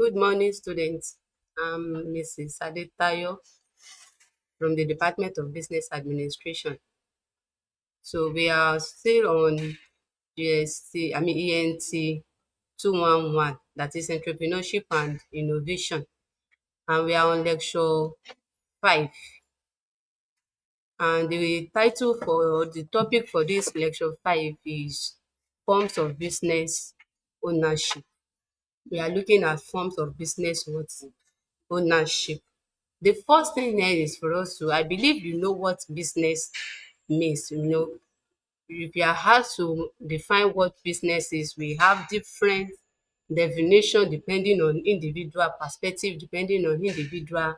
Good morning, students. I'm Mrs. Adetayo from the Department of Business Administration. So we are still on ENT 211, that is Entrepreneurship and Innovation. And we are on lecture 5. And the topic for this lecture 5 is forms of business ownership. We are looking at forms of business ownership. The first thing here is for us to, I believe you know what business means. If you are asked to define what business is, we have different definition depending on individual perspective, depending on individual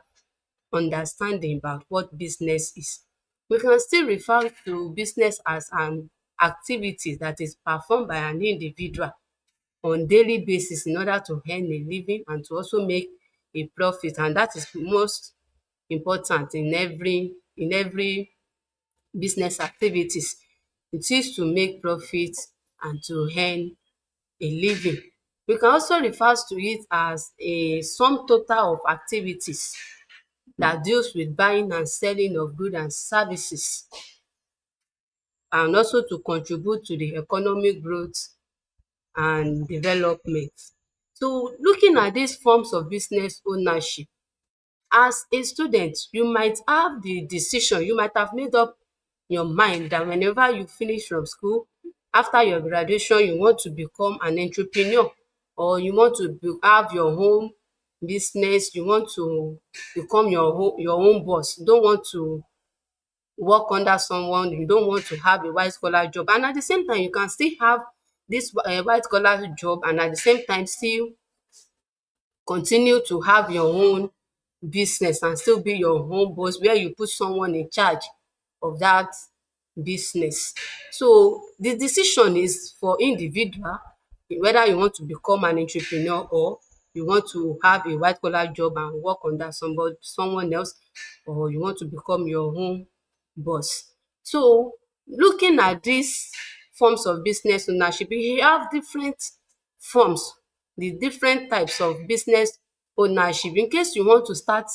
understanding about what business is. We can still refer to business as an activity that is performed by an individual on daily basis in order to earn a living and to also make a profit, and that is most important in every business activities. It is to make profit and to earn a living. We can also refer to it as a sum total of activities that deals with buying and selling of goods and services, and also to contribute to the economic growth and development. So looking at these forms of business ownership, as a student, you might have the decision, you might have made up your mind that whenever you finish from school, after your graduation, you want to become an entrepreneur, or you want to have your own business, you want to become your own boss. You don't want to work under someone, you don't want to have a white collar job, and at the same time you can still have this white collar job and at the same time still continue to have your own business and still be your own boss, where you put someone in charge of that business. So the decision is for individual, whether you want to become an entrepreneur or you want to have a white collar job and work under someone else, or you want to become your own boss. So looking at these forms of business ownership, we have different forms, the different types of business ownership. In case you want to start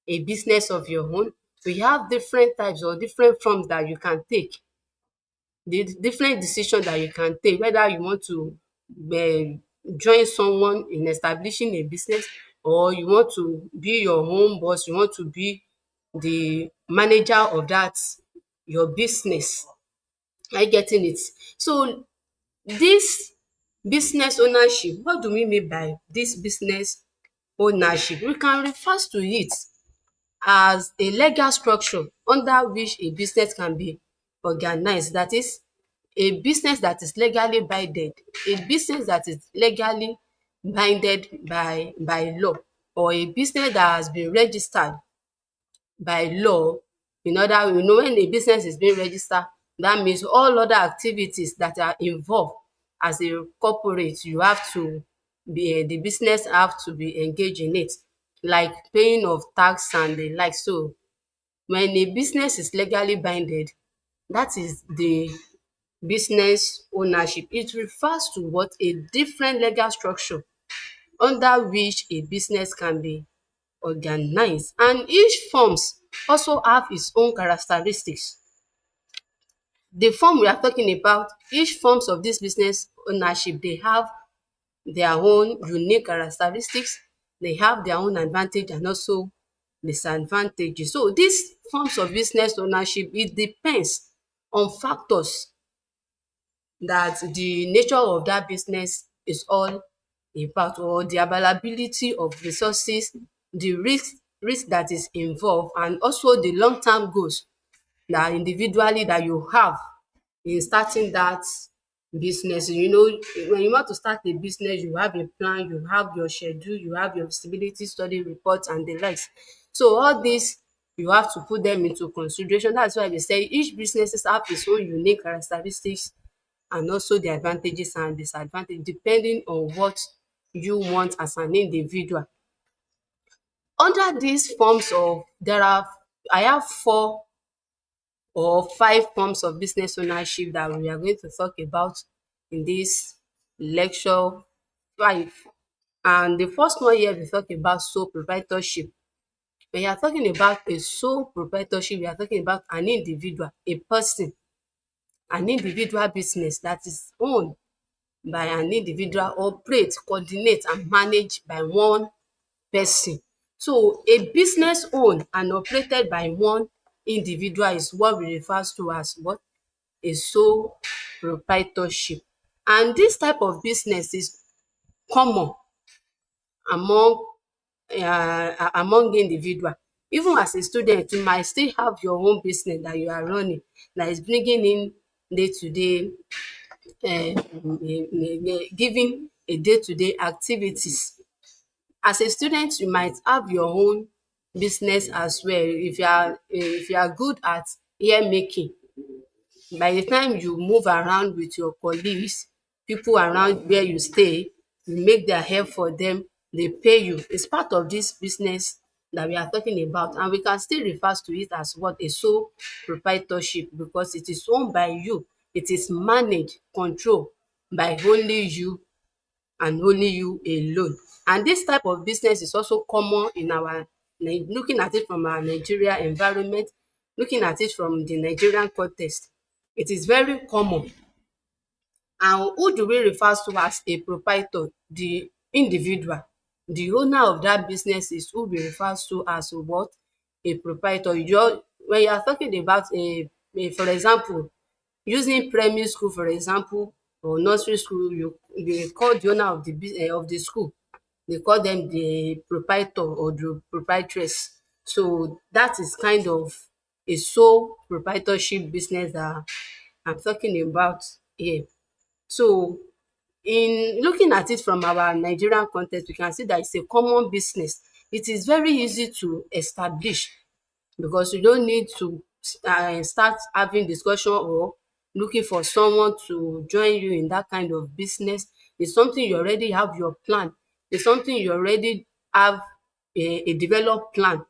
a business of your own, we have different types or different forms that you can take, the different decisions that you can take, whether you want to join someone in establishing a business, or you want to be your own boss, you want to be the manager of that your business. Are you getting it? So this business ownership, what do we mean by this business ownership? We can refer to it as a legal structure under which a business can be organized. That is, a business that is legally binded, a business that is legally binded by law, or a business that has been registered by law. In order, when a business is being registered, that means all other activities that are involved as a corporate, you have to be the business have to be engaged in it, like paying of tax and the like. So when a business is legally binded, that is the business ownership. It refers to what a different legal structure under which a business can be organized, and each forms also have its own characteristics. The form we are talking about, each forms of this business ownership, they have their own unique characteristics, they have their own advantage and also disadvantages. So these forms of business ownership, it depends on factors that the nature of that business is all about, or the availability of resources, the risk that is involved, and also the long-term goals that individually that you have in starting that business. When you want to start a business, you have a plan, you have your schedule, you have your feasibility study report and the likes. So all this, you have to put them into consideration. That's why they say each businesses have its own unique characteristics and also the advantages and disadvantages depending on what you want as an individual. Under these forms of I have 4 or 5 forms of business ownership that we are going to talk about in this lecture 5. And the first one here we talk about sole proprietorship. When you are talking about a sole proprietorship, you are talking about an individual, a person, an individual business that is owned by an individual, operate, coordinate and managed by one person. So a business owned and operated by one individual is what we refer to as what? A sole proprietorship. And this type of business is common among among individual. Even as a student, you might still have your own business that you are running, that is bringing in day to day, giving a day to day activities. As a student, you might have your own business as well. If you are good at hair making, by the time you move around with your colleagues, people around where you stay, you make their hair for them, they pay you. It's part of this business that we are talking about, and we can still refer to it as what? A sole proprietorship, because it is owned by you, it is managed, controlled by only you and only you alone. And this type of business is also common in our looking at it from our Nigeria environment, looking at it from the Nigerian context. It is very common. And who do we refer to as a proprietor? The individual. The owner of that business is who we refer to as what? A proprietor. When you are talking about for example, using primary school for example, or nursery school, you call the owner of of the school, they call them the proprietor or the proprietress. So that is kind of a sole proprietorship business that I'm talking about here. So in looking at it from our Nigerian context, we can see that it's a common business. It is very easy to establish, because you don't need to start having discussion or looking for someone to join you in that kind of business. It's something you already have your plan. It's something you already have a developed plan.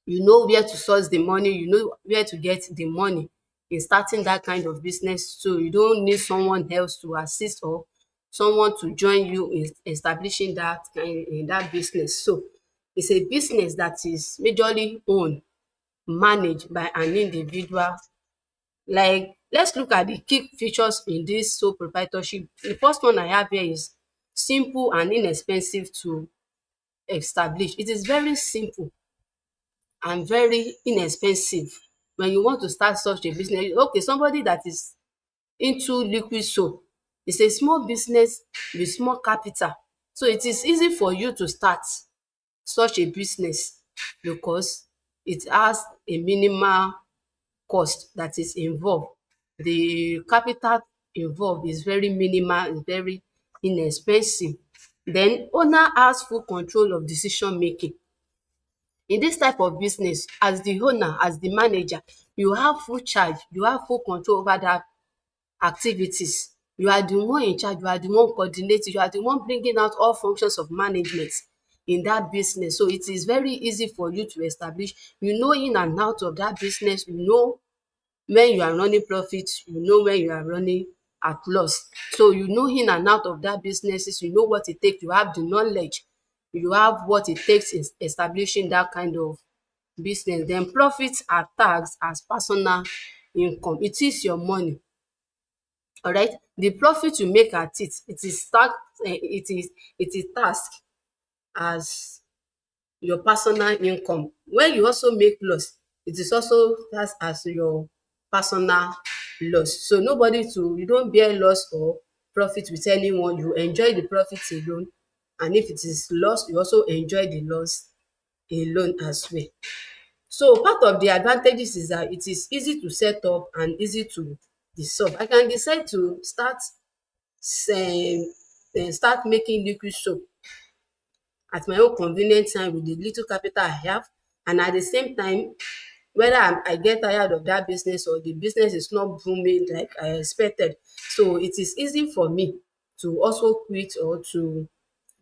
You know where to source the money, you know where to get the money in starting that kind of business. So you don't need someone else to assist or someone to join you in establishing that in that business. So it's a business that is majorly owned, managed by an individual. Like, let's look at the key features in this sole proprietorship. The first one I have here is simple and inexpensive to establish. It is very simple and very inexpensive when you want to start such a business. Okay, somebody that is into liquid soap, it's a small business with small capital, so it is easy for you to start such a business because it has a minimal cost that is involved. The capital involved is very minimal, is very inexpensive. Then owner has full control of decision making. In this type of business, as the owner, as the manager, you have full charge, you have full control over that activities. You are the one in charge, you are the one coordinating, you are the one bringing out all functions of management in that business. So it is very easy for you to establish. You know in and out of that business, you know when you are running profit, you know when you are running at loss. So you know in and out of that businesses, you know what it takes, you have the knowledge, you have what it takes in establishing that kind of business. Then profits are taxed as personal income. It is your money. Alright, the profit you make at it, it is taxed as your personal income. When you also make loss, it is also taxed as your personal loss. So you don't bear loss or profit with anyone, you enjoy the profit alone, and if it is loss, you also enjoy the loss alone as well. So part of the advantages is that it is easy to set up and easy to dissolve. I can decide to start making liquid soap at my own convenient time with the little capital I have, and at the same time, whether I get tired of that business or the business is not booming like I expected, so it is easy for me to also quit or to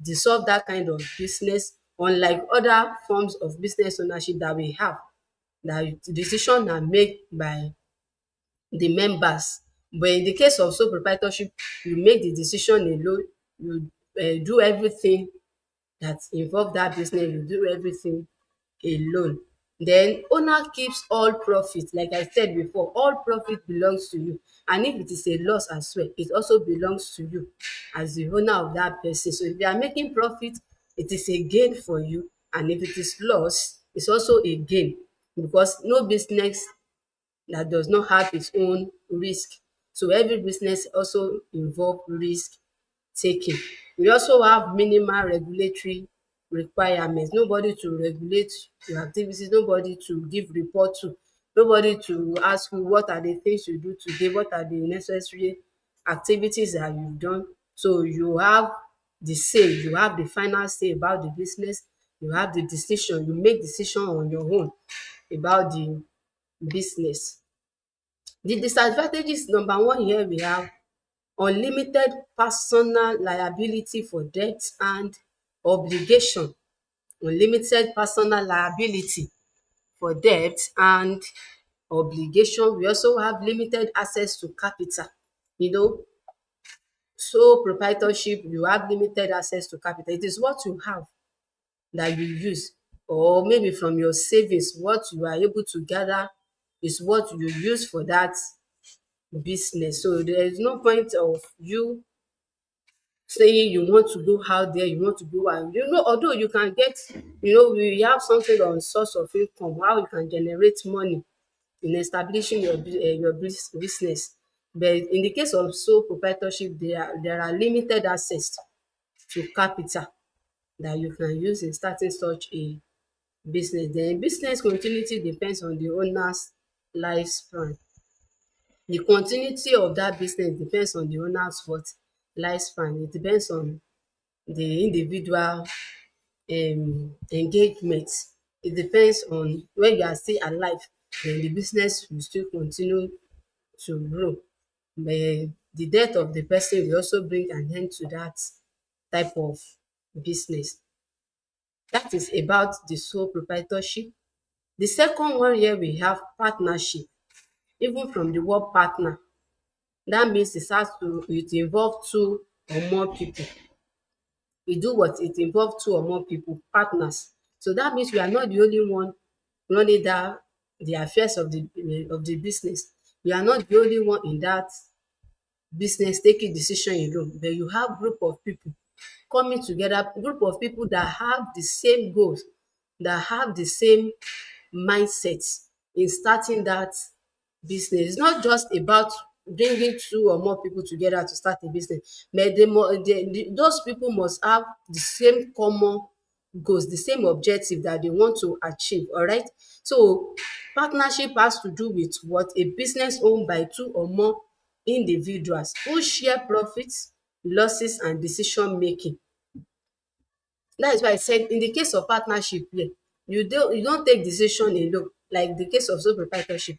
dissolve that kind of business, unlike other forms of business ownership that we have, that decision are made by the members. But in the case of sole proprietorship, you make the decision alone, you do everything that involve that business, you do everything alone. Den owner keeps all profit, like I said before, all profit belongs to you, and if it is a loss as well, it also belongs to you as the owner of that person. So if you are making profit, it is a gain for you, and if it is loss, it's also a gain, because no business that does not have its own risk. So every business also involve risk taking. We also have minimal regulatory requirements. Nobody to regulate your activities, nobody to give report to, nobody to ask you what are the things you do today, what are the necessary activities that you've done. So you have the say, you have the final say about the business, you have the decision, you make decision on your own about the business. The disadvantages, number one, here we have unlimited personal liability for debt and obligation. Unlimited personal liability for debt and obligation. We also have limited access to capital. You know, sole proprietorship, you have limited access to capital. It is what you have that you use, or maybe from your savings, what you are able to gather is what you use for that business. So there is no point of you saying you want to go out there, you want to go out. Although you can get, we have something on source of income, how you can generate money in establishing your business. But in the case of sole proprietorship, there are limited access to capital that you can use in starting such a business. Then business continuity depends on the owner's lifespan. The continuity of that business depends on the owner's what? Lifespan. It depends on the individual engagement. It depends on when you are still alive, then the business will still continue to grow. But the death of the person will also bring an end to that type of business. That is about the sole proprietorship. The second one here we have partnership. Even from the word partner, that means it involve two or more people. E do what? It involve two or more people, partners. So that means we are not the only one running the affairs of the business. We are not the only one in that business taking decision alone, but you have group of people coming together, group of people that have the same goals, that have the same mindset in starting that business. It's not just about bringing two or more people together to start a business, but those people must have the same common goals, the same objective that they want to achieve. Alright, so partnership has to do with what? A business owned by two or more individuals who share profits, losses and decision making. That is why I said in the case of partnership here, you don't take decision alone, like the case of sole proprietorship.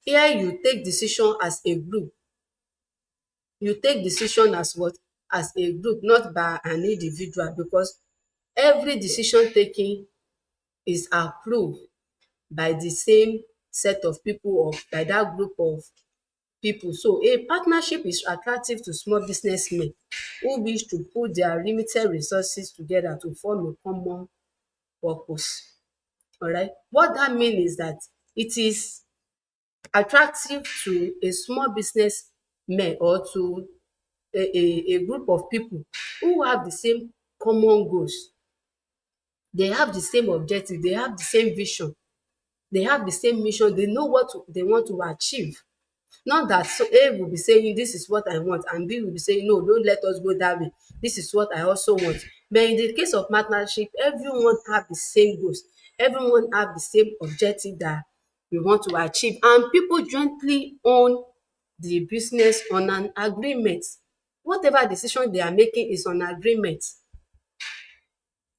Here you take decision as a group. You take decision as what? As a group, not by an individual, because every decision taking is approved by the same set of people, or by that group of people. So a partnership is attractive to small businessmen who wish to put their limited resources together to form a common purpose. Alright, what that mean is that it is attractive to a small business men, or to a group of people who have the same common goals. They have the same objective, they have the same vision, they have the same mission, they know what they want to achieve. Not that A will be saying this is what I want, and B will be saying no, don't let us go that way, this is what I also want. But in the case of partnership, everyone have the same goals, everyone have the same objective that we want to achieve, and people jointly own the business on an agreement. Whatever decision they are making is on agreement.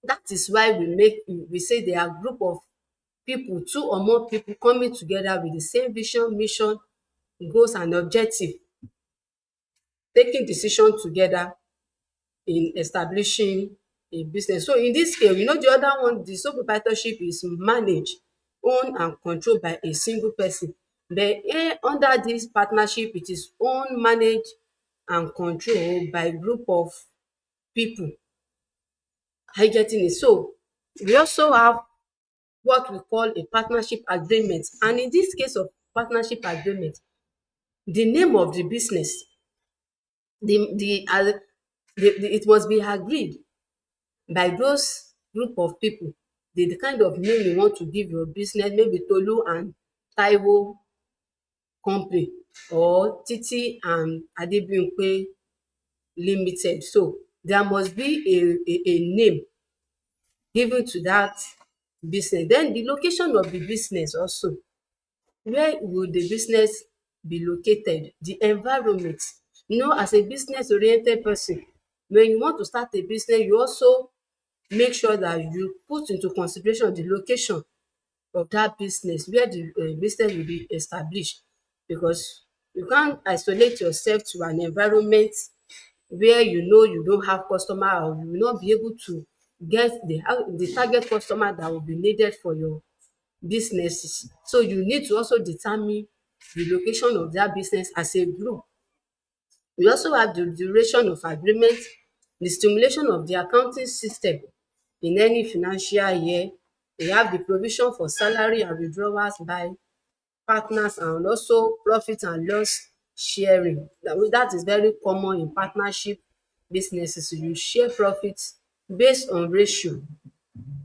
That is why we say they are group of people, two or more people coming together with the same vision, mission, goals and objective, taking decision together in establishing a business. So in this case, the other one, the sole proprietorship is managed, owned and controlled by a single person. But under this partnership, it is owned, managed and controlled by group of people. Are you getting it? So we also have what we call a partnership agreement, and in this case of partnership agreement, the name of the business, it must be agreed by those group of people, the kind of name you want to give your business, maybe Tolu and Taiwo company, or Titi and Adebimpe limited. So there must be a name given to that business. Then the location of the business also. Where will the business be located? The environment. As a business oriented person, when you want to start a business, you also make sure that you put into consideration the location of that business, where the business will be established, because you can't isolate yourself to an environment where you don't have customer, or you will not be able to get the target customer that will be needed for your businesses. So you need to also determine the location of that business as a group. We also have the duration of agreement, the stimulation of the accounting system in any financial year. We have the provision for salary and withdrawals by partners, and also profit and loss sharing. That is very common in partnership businesses. You share profits based on ratio,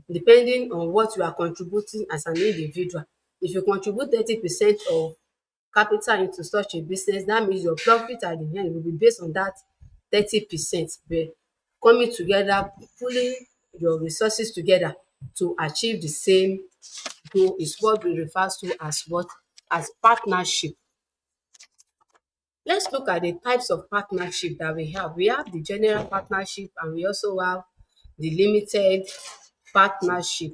depending on what you are contributing as an individual. If you contribute 30% of capital into such a business, that means your profit at the end will be based on that 30%. But coming together, pulling your resources together to achieve the same goal is what we refer to as what? As partnership. Let's look at the types of partnership that we have. We have the general partnership, and we also have the limited partnership.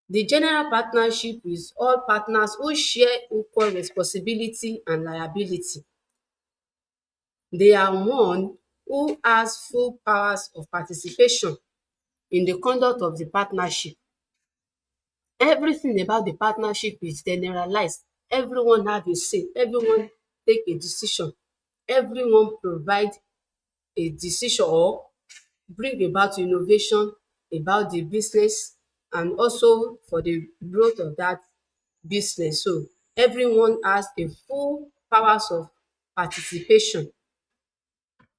The general partnership is all partners who share equal responsibility and liability. They are one who has full powers of participation in the conduct of the partnership. Everything about the partnership is generalized. Everyone have a say, everyone take a decision, everyone provide a decision, or bring about innovation about the business, and also for the growth of that business. So everyone has a full powers of participation.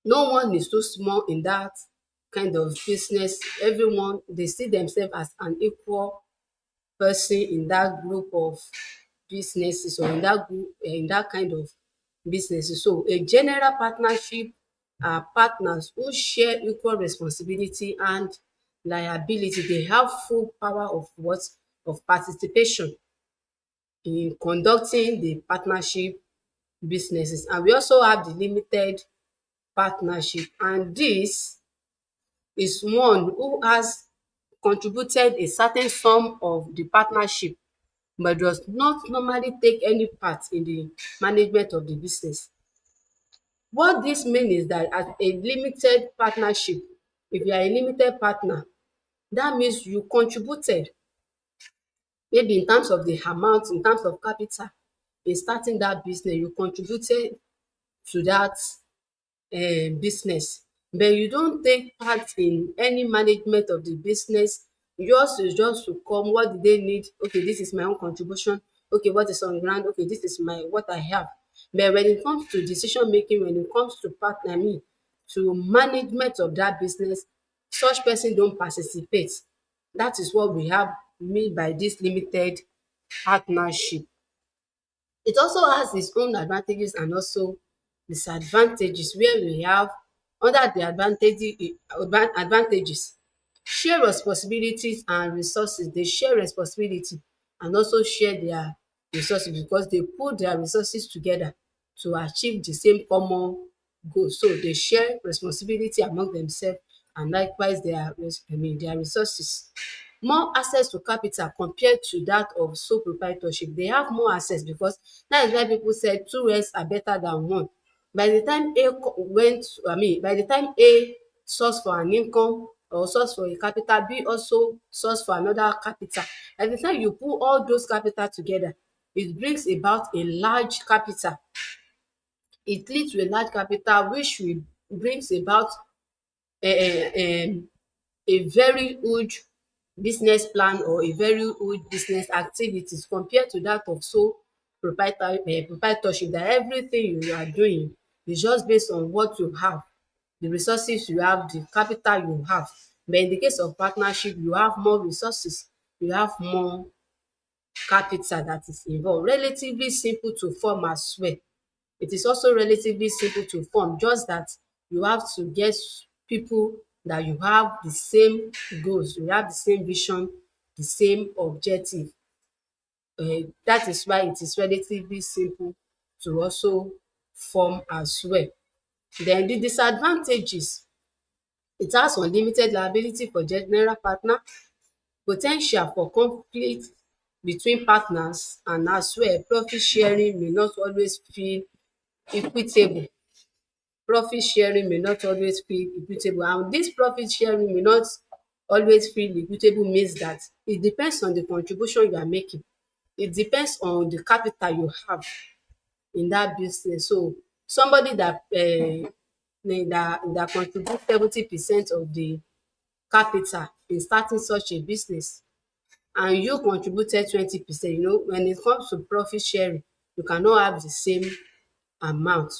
No one is too small in that kind of business. Everyone, they see themselves as an equal person in that group of businesses, or in that group, in that kind of businesses. So a general partnership are partners who share equal responsibility and liability. They have full power of what? Of participation in conducting the partnership businesses. And we also have the limited partnership, and this is one who has contributed a certain sum of the partnership, but does not normally take any part in the management of the business. What this mean is that as a limited partnership, if you are a limited partner, that means you contributed, maybe in terms of the amount, in terms of capital, in starting that business, you contributed to that business, but you don't take part in any management of the business. Yours is just to come, what do they need? Okay, this is my own contribution. Okay, what is on ground? Okay, this is my what I have. But when it comes to decision making, when it comes to partner me, to management of that business, such person don't participate. That is what we have mean by this limited partnership. It also has its own advantages and also disadvantages, where we have under the advantages, share responsibilities and resources. They share responsibility and also share their resources, because they put their resources together to achieve the same common goal. So they share responsibility among themselves, and likewise their resources. More access to capital compared to that of sole proprietorship. They have more access, because that is why people said two heads are better than one. By the time by the time A source for an income, or source for a capital, B also source for another capital. By the time you put all those capital together, it brings about a large capital. It leads to a large capital, which will brings about um a very huge business plan or a very huge business activities compared to that of sole proprietorship, that everything you are doing is just based on what you have, the resources you have, the capital you have. But in the case of partnership, you have more resources, you have more capital that is involved. Relatively simple to form as well. It is also relatively simple to form, just that you have to get people that you have the same goals, you have the same vision, the same objective. That is why it is relatively simple to also form as well. Then the disadvantages: it has unlimited liability for general partner, po ten tial for conflict between partners, and as well profit sharing may not always feel equitable. Profit sharing may not always feel equitable, and dis profit sharing may not always feel equitable means dat it depends on the contribution you are making. It depends on the capital you have in that business. So somebody that contribute 70% of the capital in starting such a business, and you contributed 20%, when it comes to profit sharing, you cannot have the same amount.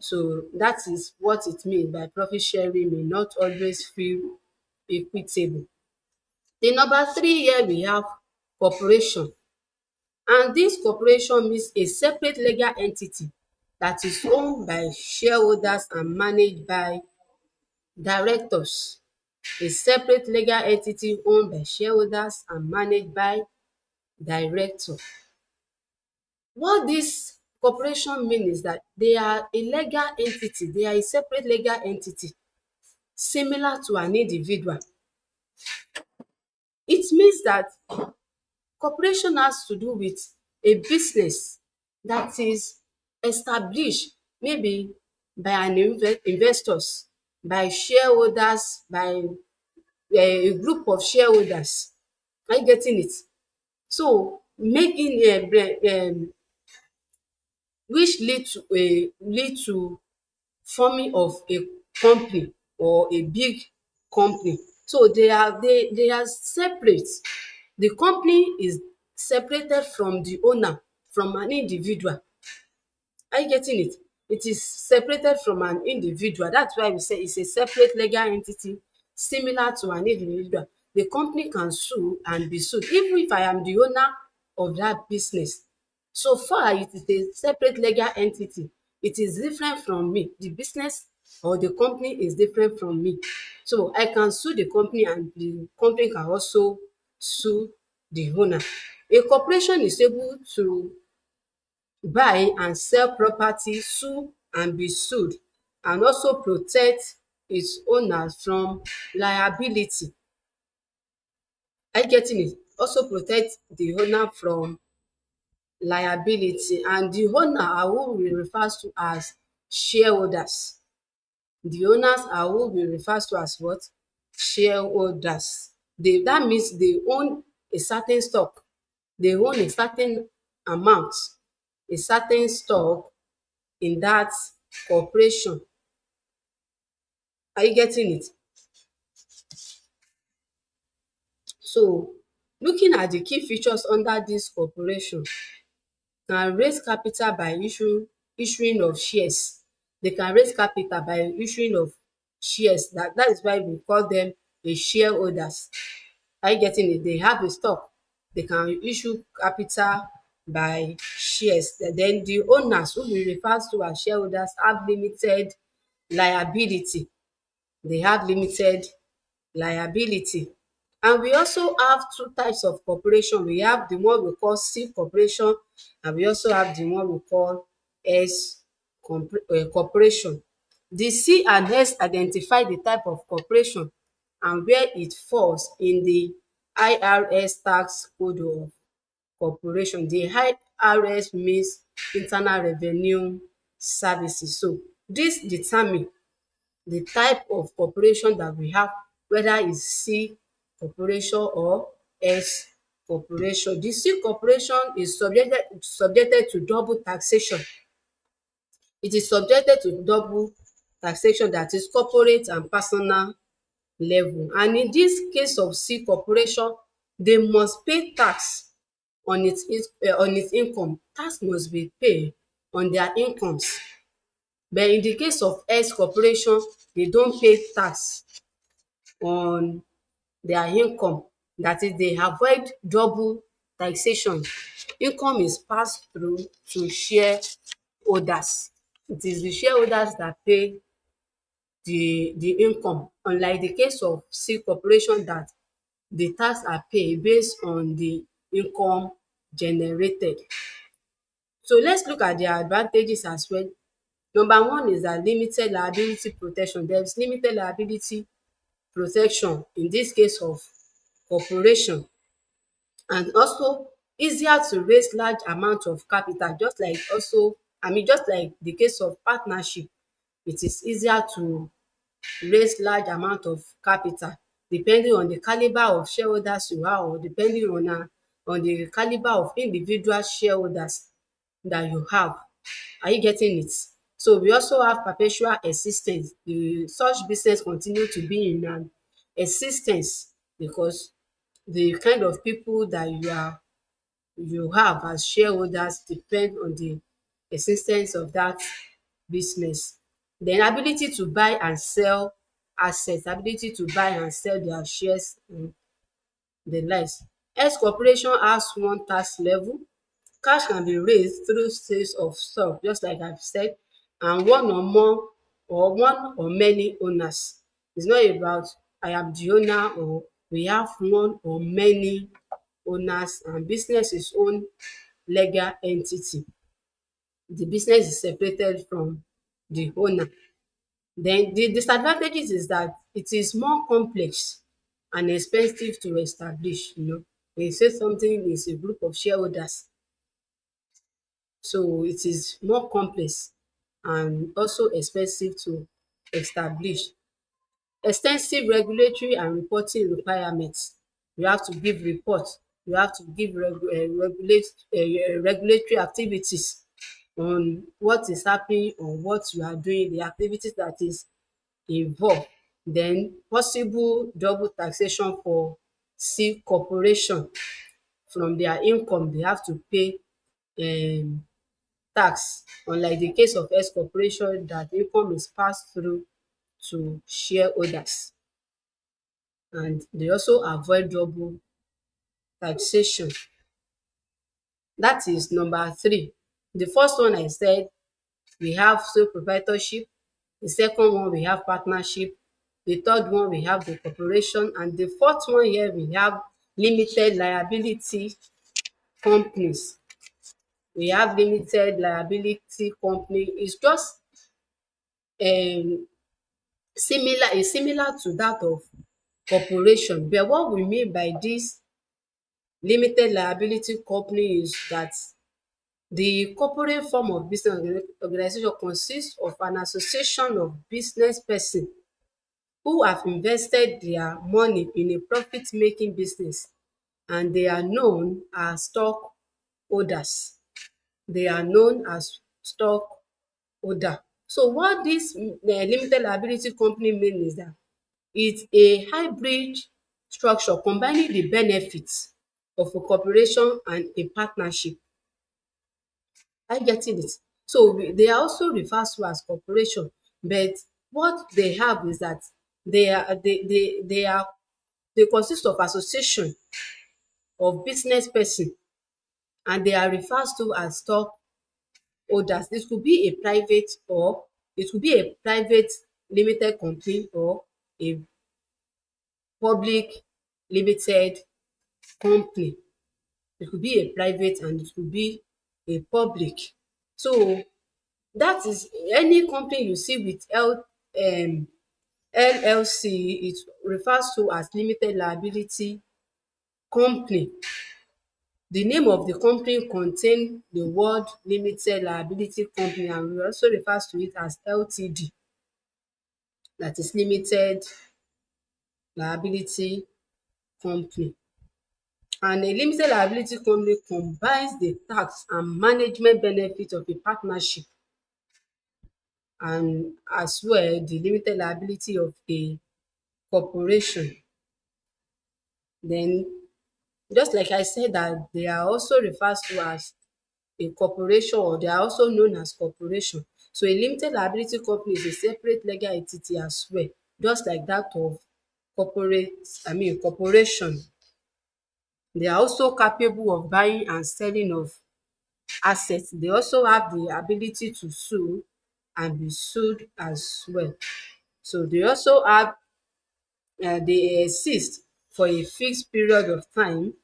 So that is what it means by profit sharing may not always feel equitable. The number three here we have corporation, and this corporation means a separate legal entity that is owned by shareholders and managed by directors. A separate legal entity owned by shareholders and managed by director. What this corporation mean is that they are a legal entity, they are a separate legal entity similar to an individual. It means that corporation has to do with a business that is established maybe by an investors, by shareholders, by a group of shareholders. Are you getting it? So making which lead to forming of a company or a big company. So they are separate. The company is separated from the owner, from an individual. Are you getting it? It is separated from an individual. That's why we say it's a separate legal entity similar to an individual. The company can sue and be sued even if I am the owner of that business. So far it is a separate legal entity. It is different from me. The business or the company is different from me. So I can sue the company and the company can also sue the owner. A corporation is able to buy and sell property, sue and be sued, and also protect its owners from liability. Are you getting it? Also protect the owner from liability, and the owner are who we refer to as shareholders. The owners are who we refer to as what? Shareholders. That means they own a certain stock, they own a certain amount, a certain stock in that corporation. Are you getting it? So looking at the key features under this corporation: can raise capital by issuing of shares. They can raise capital by issuing of shares. That is why we call them a shareholders. Are you getting it? They have a stock. They can issue capital by shares. Then the owners, who we refer to as shareholders, have limited liability. They have limited liability. And we also have two types of corporation. We have the one we call C corporation, and we also have the one we call S corporation. The C and S identify the type of corporation and where it falls in the IRS tax code of corporation. The IRS means Internal Revenue Services. So this determine the type of corporation that we have, whether it's C corporation or S corporation. The C corporation is subjected to double taxation. It is subjected to double taxation, that is corporate and personal level. And in this case of C corporation, they must pay tax on its income. Tax must be paid on their incomes. But in the case of S corporation, they don't pay tax on their income. That is, they avoid double taxation. Income is passed through to shareholders. It is the shareholders that pay the income, unlike the case of C corporation, that the tax are paid based on the income generated. So let's look at their advantages as well. Number one is that limited liability protection. There is limited liability protection in this case of corporation, and also easier to raise large amount of capital, just like also just like the case of partnership. It is easier to raise large amount of capital depending on the caliber of shareholders you have, or depending on the caliber of individual shareholders that you have. Are you getting it? So we also have perpetual existence. The such business continue to be in an existence because the kind of people that you have as shareholders depend on the existence of that business. Then ability to buy and sell assets, ability to buy and sell their shares and the likes. S corporation has one tax level. Cash can be raised through sales of stock, just like I've said, and one or more or one or many owners. It's not about I am the owner, or we have one or many owners, and business is own legal entity. The business is separated from the owner. Then the disadvantages is that it is more complex and expensive to establish. When you say something is a group of shareholders, so it is more complex and also expensive to establish. Extensive regulatory and reporting requirements. You have to give report, you have to give regulatory activities on what is happening, on what you are doing, the activities that is involved. Then possible double taxation for C corporation. From their income they have to pay tax, unlike the case of S corporation, that income is passed through to shareholders, and they also avoid double taxation. That is number three. The first one I said, we have sole proprietorship. The second one, we have partnership. The third one, we have the corporation. And the fourth one here, we have limited liability companies. We have limited liability company. It's just um similar to that of corporation. But what we mean by this limited liability company is that the corporate form of business organization consists of an association of business person who have invested their money in a profit-making business, and they are known as stockholders. They are known as stockholder. So what dis limited liability company mean is that it's a hybrid structure combining the benefits of a corporation and a partnership. Are you getting it? So they are also referred to as corporation, but what they have is that they consist of association of business person, and they are referred to as stockholders. This could be a private, or it could be a private limited company, or a public limited company. It could be a private and it could be a public. So that is any company you see with LLC, it refers to as limited liability company. The name of the company contain the word limited liability company, and we also refers to it as LTD, that is limited liability company. And a limited liability company combines the tax and management benefit of a partnership and as well the limited liability of a corporation. Then just like I said that they are also referred to as a corporation, or they are also known as corporation. So a limited liability company is a separate legal entity as well, just like that of corporation. They are also capable of buying and selling of assets. They also have the ability to sue and be sued as well. So they also have they exist for a fixed period of time,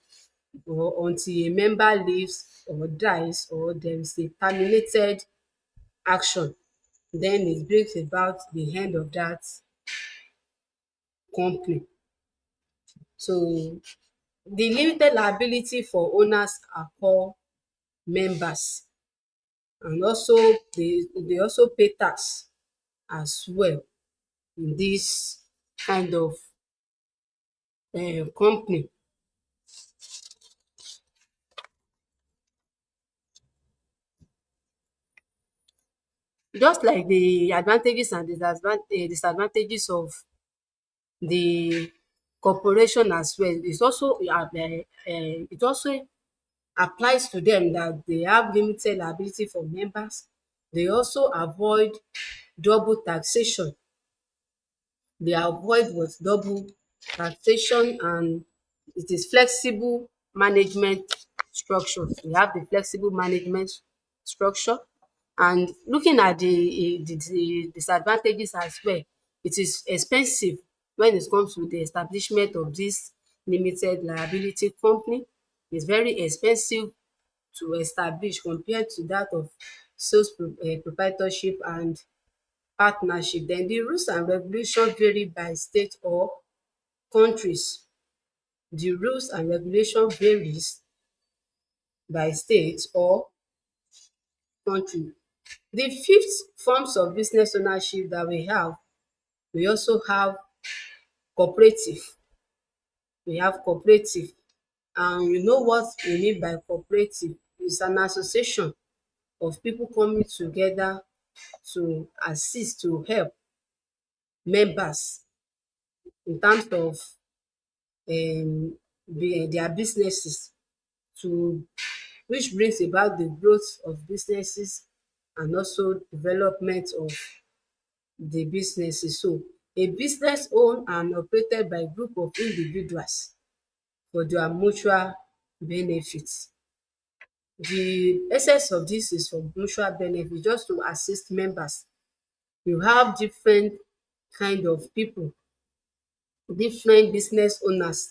or until a member leaves or dies, or there is a terminated action, then it brings about the end of that company. So the limited liability for owners are called members, and also they also pay tax as well in this kind of company. Just like the advantages and disadvantages of the corporation as well, it also applies to them that they have limited liability for members. They also avoid double taxation. They avoid what? Double taxation, and it is flexible management structure. We have the flexible management structure. And looking at the disadvantages as well, it is expensive when it comes to the establishment of this limited liability company. It's very expensive to establish compared to that of proprietorship and partnership. Den the rules and regulation vary by state or countries. The rules and regulation varies by state or country. The fifth forms of business ownership that we also have cooperative. We have cooperative, and you know what we mean by cooperative. It's an association of people coming together to assist, to help members in terms of their businesses, to which brings about the growth of businesses and also development of the businesses. So a business owned and operated by group of individuals for their mutual benefits. The essence of this is for mutual benefit, just to assist members. You have different kind of people, different business owners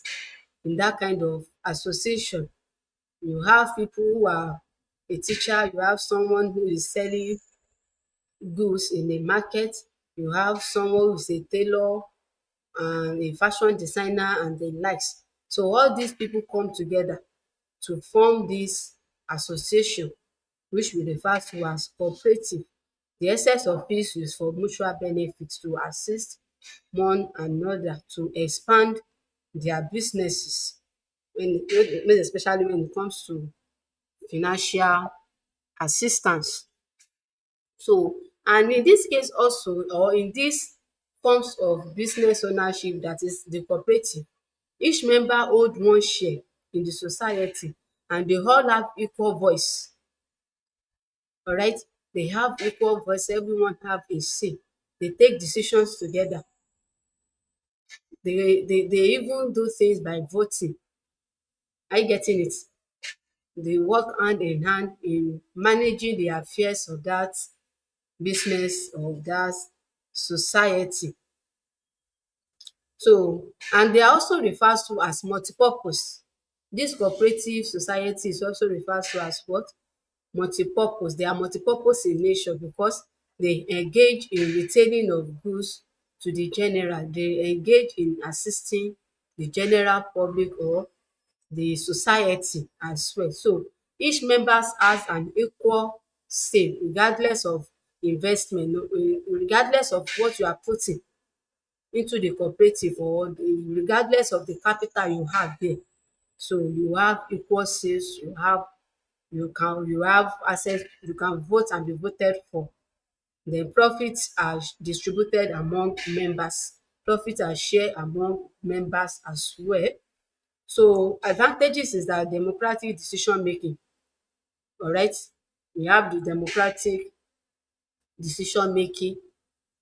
in that kind of association. You have people who are a teacher, you have someone who is selling goods in a market, you have someone who is a tailor and a fashion designer and the likes. So all these people come together to form this association, which we refer to as cooperative. The essence of this is for mutual benefit, to assist one another to expand their businesses, most especially when it comes to financial assistance. So, and in this case also, or in dis forms of business ownership, that is the cooperative, each member hold one share in the society, and they all have equal voice. Alright, they have equal voice, everyone have a say. They take decisions together. They even do things by voting. Are you getting it? They work hand in hand in managing the affairs of that business, of that society. So, and they are also referred to as multipurpose. This cooperative society is also referred to as what? Multipurpose. They are multipurpose in nature because they engage in retailing of goods to the general. They engage in assisting the general public or the society as well. So each members has an equal say regardless of investment, regardless of what you are putting into the cooperative, or regardless of the capital you have there. So you have equal sales, you have access, you can vote and be voted for. Then profits are distributed among members. Profits are shared among members as well. So advantages is that democratic decision making, alright. We have the democratic decision making.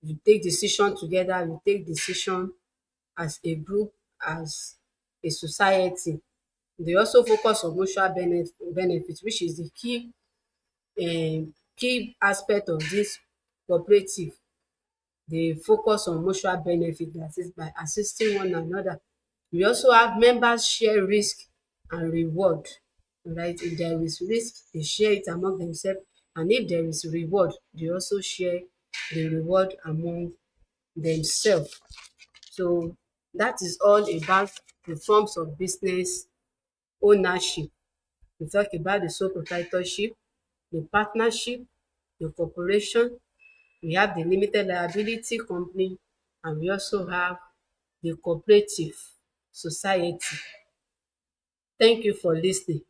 You take decision together, you take decision as a group, as a society. Dey also focus on mutual benefit, which is the key aspect of dis cooperative. Dey focus on mutual benefit, dat is by assisting one another. We also have members share risk and reward, alright. If there is risk, dey share it among themselves, and if there is reward, dey also share the reward among themselves. So that is all about the forms of business ownership. We talk about the sole proprietorship, the partnership, the corporation, we have the limited liability company, and we also have the cooperative society. Thank you for lis ten ing.